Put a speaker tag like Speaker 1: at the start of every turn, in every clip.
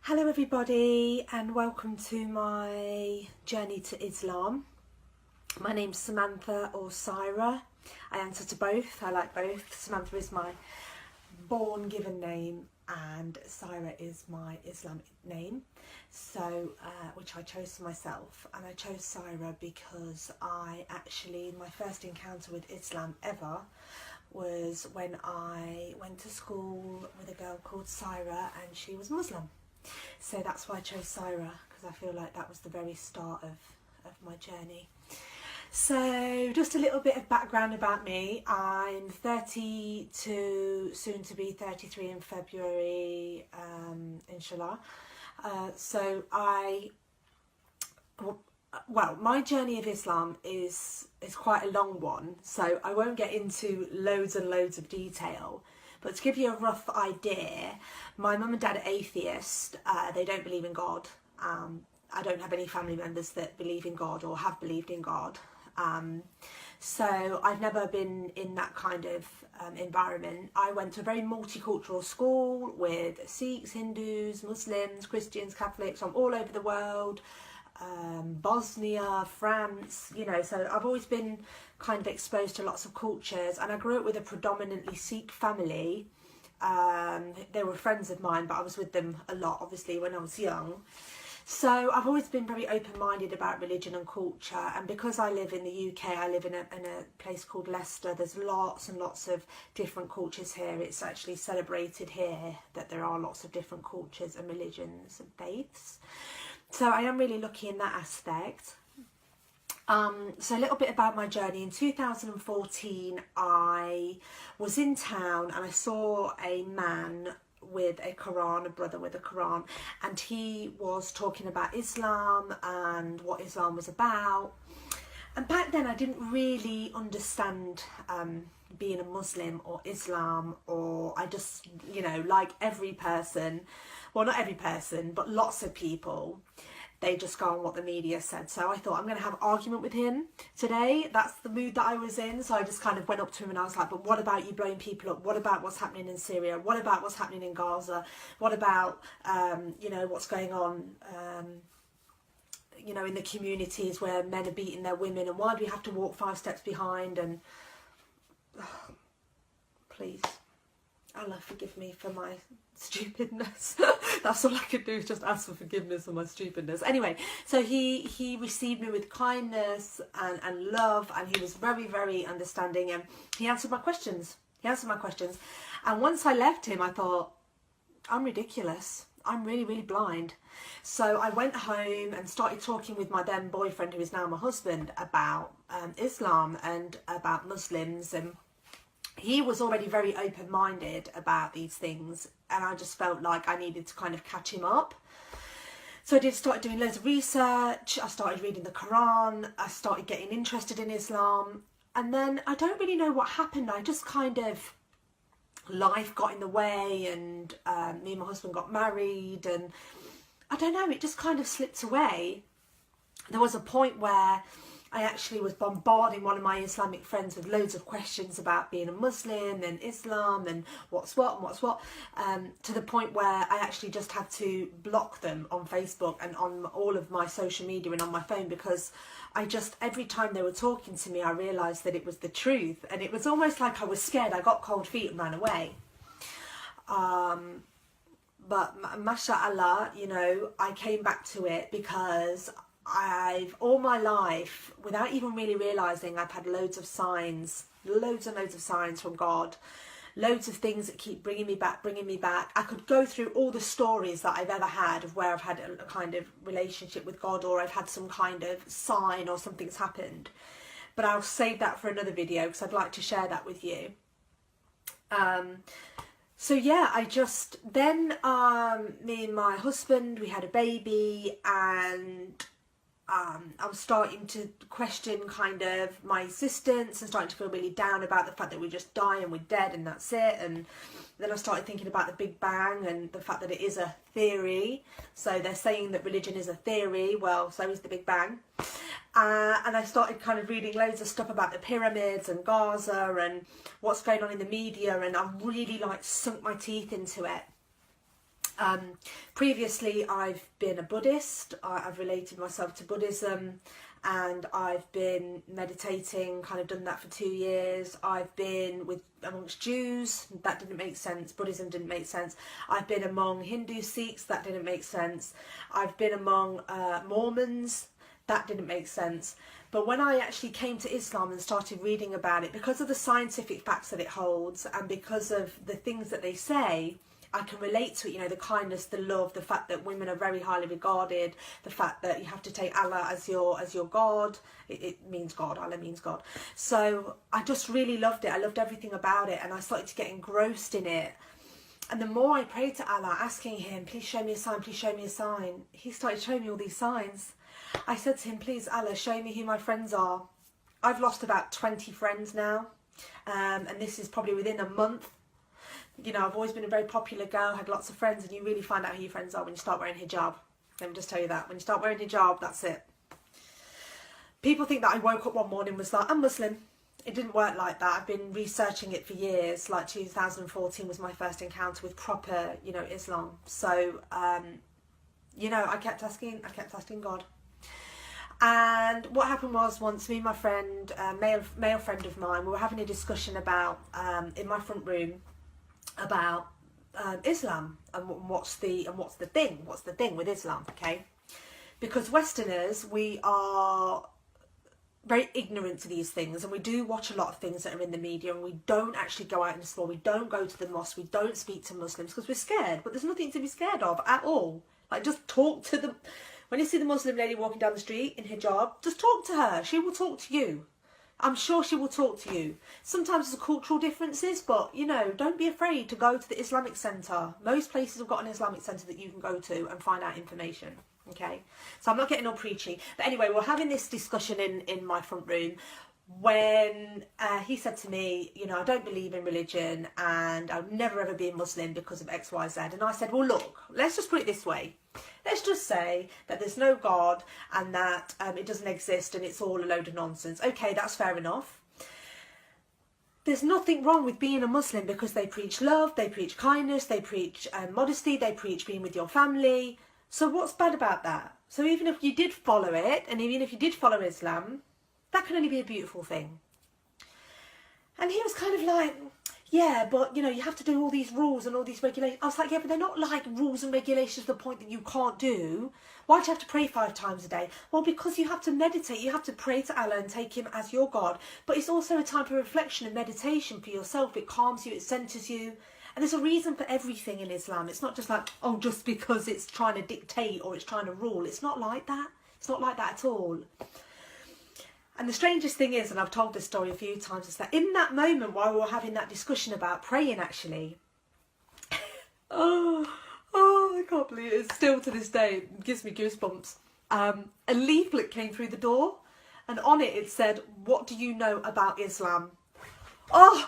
Speaker 1: Hello everybody and welcome to my journey to Islam. My name's Samantha or Syra. I answer to both. I like both. Samantha is my born given name and Syra is my Islamic name, which I chose for myself. And I chose Syra because my first encounter with Islam ever was when I went to school with a girl called Syra and she was Muslim. So that's why I chose Syra, because I feel like that was the very start of my journey. So just a little bit of background about me. I'm 32, soon to be 33 in February, inshallah. My journey of Islam is quite a long one, so I won't get into loads and loads of detail. But to give you a rough idea, my mum and dad are atheists. They don't believe in God. I don't have any family members that believe in God or have believed in God. So I've never been in that kind of environment. I went to a very multicultural school with Sikhs, Hindus, Muslims, Christians, Catholics from all over the world. Bosnia, France, so I've always been kind of exposed to lots of cultures, and I grew up with a predominantly Sikh family. They were friends of mine, but I was with them a lot, obviously, when I was young. So I've always been very open-minded about religion and culture, and because I live in the UK, I live in a place called Leicester. There's lots and lots of different cultures here. It's actually celebrated here that there are lots of different cultures and religions and faiths. So I am really lucky in that aspect. So a little bit about my journey. In 2014, I was in town and I saw a man with a Quran, a brother with a Quran, and he was talking about Islam and what Islam was about. And back then I didn't really understand being a Muslim or Islam, or I just, like every person, well, not every person, but lots of people, they just go on what the media said. So I thought, I'm going to have an argument with him today. That's the mood that I was in. So I just kind of went up to him and I was like, but what about you blowing people up? What about what's happening in Syria? What about what's happening in Gaza? What about, what's going on, in the communities where men are beating their women? And why do we have to walk 5 steps behind? And please, Allah forgive me for my stupidness. That's all I could do, is just ask for forgiveness for my stupidness. Anyway, so he received me with kindness and love, and he was very understanding, and he answered my questions. And once I left him, I thought, I'm ridiculous. I'm really blind. So I went home and started talking with my then boyfriend, who is now my husband, about Islam and about Muslims, and he was already very open-minded about these things, and I just felt like I needed to kind of catch him up. So I started doing loads of research, I started reading the Quran, I started getting interested in Islam, and then I don't really know what happened. I just kind of, life got in the way, and me and my husband got married, and I don't know, it just kind of slipped away. There was a point where I actually was bombarding one of my Islamic friends with loads of questions about being a Muslim and Islam and what's what, to the point where I actually just had to block them on Facebook and on all of my social media and on my phone, because every time they were talking to me, I realised that it was the truth, and it was almost like I was scared. I got cold feet and ran away. But mashallah, I came back to it because all my life, without even really realising, I've had loads and loads of signs from God, loads of things that keep bringing me back. I could go through all the stories that I've ever had of where I've had a kind of relationship with God, or I've had some kind of sign or something's happened, but I'll save that for another video because I'd like to share that with you. So yeah, me and my husband, we had a baby, and I was starting to question kind of my existence and starting to feel really down about the fact that we just die and we're dead and that's it. And then I started thinking about the Big Bang and the fact that it is a theory. So they're saying that religion is a theory, well, so is the Big Bang. And I started kind of reading loads of stuff about the pyramids and Gaza and what's going on in the media, and I really sunk my teeth into it. Previously, I've been a Buddhist. I've related myself to Buddhism, and I've been meditating, kind of done that for 2 years. I've been amongst Jews, that didn't make sense. Buddhism didn't make sense. I've been among Hindu Sikhs, that didn't make sense. I've been among Mormons, that didn't make sense. But when I actually came to Islam and started reading about it, because of the scientific facts that it holds and because of the things that they say, I can relate to it, you know, the kindness, the love, the fact that women are very highly regarded, the fact that you have to take Allah as your God. It means God, Allah means God. So I just really loved it. I loved everything about it, and I started to get engrossed in it. And the more I prayed to Allah, asking him, please show me a sign, please show me a sign, he started showing me all these signs. I said to him, please Allah, show me who my friends are. I've lost about 20 friends now, and this is probably within a month. You know, I've always been a very popular girl, had lots of friends, and you really find out who your friends are when you start wearing hijab. Let me just tell you that. When you start wearing hijab, that's it. People think that I woke up one morning and was like, I'm Muslim. It didn't work like that. I've been researching it for years. Like 2014 was my first encounter with proper, you know, Islam. So, you know, I kept asking God. And what happened was, once me and my friend, male friend of mine, we were having a discussion about, in my front room, about Islam and what's the thing with Islam, okay? Because Westerners, we are very ignorant to these things, and we do watch a lot of things that are in the media, and we don't actually go out in the store, we don't go to the mosque, we don't speak to Muslims because we're scared. But there's nothing to be scared of at all. Like, just talk to them. When you see the Muslim lady walking down the street in hijab, just talk to her. She will talk to you. I'm sure she will talk to you. Sometimes there's cultural differences, but, you know, don't be afraid to go to the Islamic Centre. Most places have got an Islamic Centre that you can go to and find out information, okay? So I'm not getting all preachy. But anyway, we're having this discussion in my front room when he said to me, you know, I don't believe in religion and I'll never ever be a Muslim because of X, Y, Z. And I said, well, look, let's just put it this way. Let's just say that there's no God and that it doesn't exist and it's all a load of nonsense. Okay, that's fair enough. There's nothing wrong with being a Muslim because they preach love, they preach kindness, they preach modesty, they preach being with your family. So what's bad about that? So even if you did follow it, and even if you did follow Islam, that can only be a beautiful thing. And he was kind of like, yeah, but, you know, you have to do all these rules and all these regulations. I was like, yeah, but they're not like rules and regulations to the point that you can't do. Why do you have to pray 5 times a day? Well, because you have to meditate. You have to pray to Allah and take him as your God. But it's also a time for reflection and meditation for yourself. It calms you, it centers you. And there's a reason for everything in Islam. It's not just like, oh, just because it's trying to dictate or it's trying to rule. It's not like that. It's not like that at all. And the strangest thing is, and I've told this story a few times, is that in that moment while we were having that discussion about praying, actually, oh, I can't believe it. Still to this day, it gives me goosebumps. A leaflet came through the door, and on it said, what do you know about Islam? I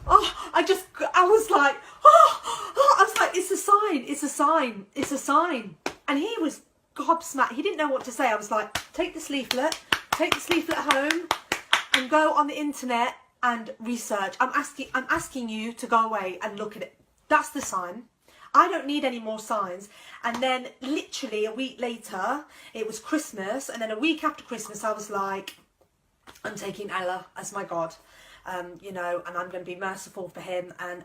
Speaker 1: was like, I was like, it's a sign, it's a sign, it's a sign. And he was gobsmacked. He didn't know what to say. I was like, take this leaflet home and go on the internet and research. I'm asking you to go away and look at it. That's the sign. I don't need any more signs. And then literally a week later, it was Christmas, and then a week after Christmas, I was like, I'm taking Allah as my God, you know, and I'm going to be merciful for him. And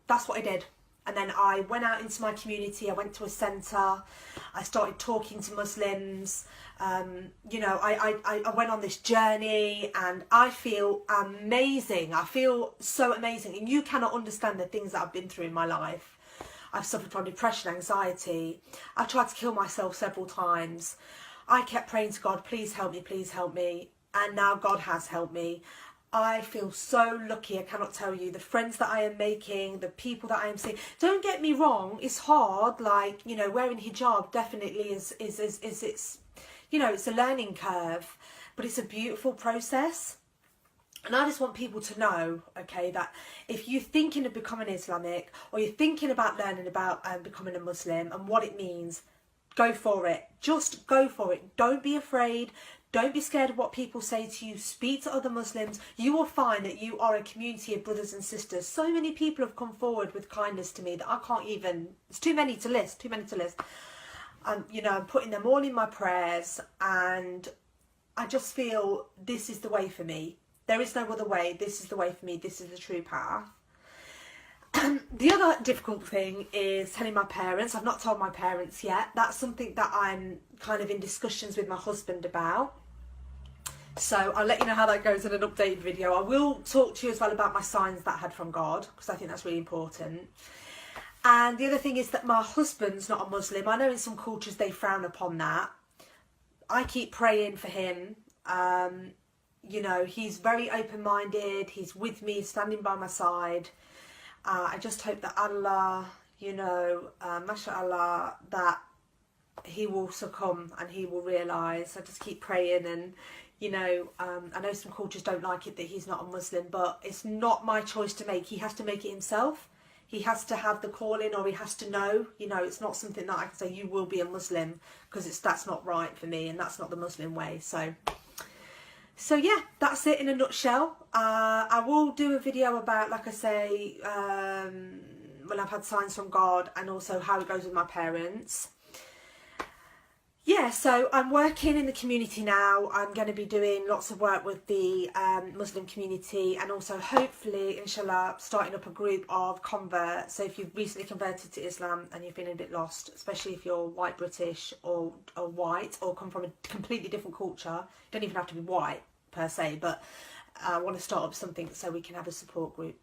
Speaker 1: that's what I did. And then I went out into my community. I went to a centre. I started talking to Muslims. You know, I went on this journey, and I feel amazing. I feel so amazing. And you cannot understand the things that I've been through in my life. I've suffered from depression, anxiety. I tried to kill myself several times. I kept praying to God, please help me, please help me. And now God has helped me. I feel so lucky, I cannot tell you. The friends that I am making, the people that I am seeing. Don't get me wrong, it's hard. Like, you know, wearing hijab definitely is it's, you know, it's a learning curve, but it's a beautiful process. And I just want people to know, okay, that if you're thinking of becoming Islamic, or you're thinking about learning about becoming a Muslim and what it means, go for it. Just go for it. Don't be afraid. Don't be scared of what people say to you. Speak to other Muslims. You will find that you are a community of brothers and sisters. So many people have come forward with kindness to me that I can't even, it's too many to list, you know, I'm putting them all in my prayers, and I just feel this is the way for me. There is no other way. This is the way for me. This is the true path. The other difficult thing is telling my parents. I've not told my parents yet. That's something that I'm kind of in discussions with my husband about. So I'll let you know how that goes in an updated video. I will talk to you as well about my signs that I had from God, because I think that's really important. And the other thing is that my husband's not a Muslim. I know in some cultures they frown upon that. I keep praying for him. You know, he's very open-minded. He's with me, standing by my side. I just hope that Allah, you know, mashallah, that he will succumb and he will realise. I just keep praying, and, you know, I know some cultures don't like it that he's not a Muslim, but it's not my choice to make. He has to make it himself. He has to have the calling, or he has to know. You know, it's not something that I can say, you will be a Muslim, because that's not right for me, and that's not the Muslim way. So yeah, that's it in a nutshell. I will do a video about, like I say, when I've had signs from God, and also how it goes with my parents. Yeah, so I'm working in the community now. I'm going to be doing lots of work with the Muslim community, and also hopefully, inshallah, starting up a group of converts. So if you've recently converted to Islam and you've been a bit lost, especially if you're white British or white, or come from a completely different culture, you don't even have to be white per se, but I want to start up something so we can have a support group.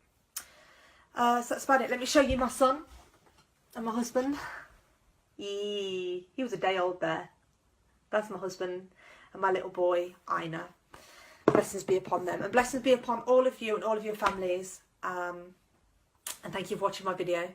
Speaker 1: So that's about it. Let me show you my son and my husband. He was a day old there. That's my husband and my little boy, Aina. Blessings be upon them, and blessings be upon all of you and all of your families. And thank you for watching my video.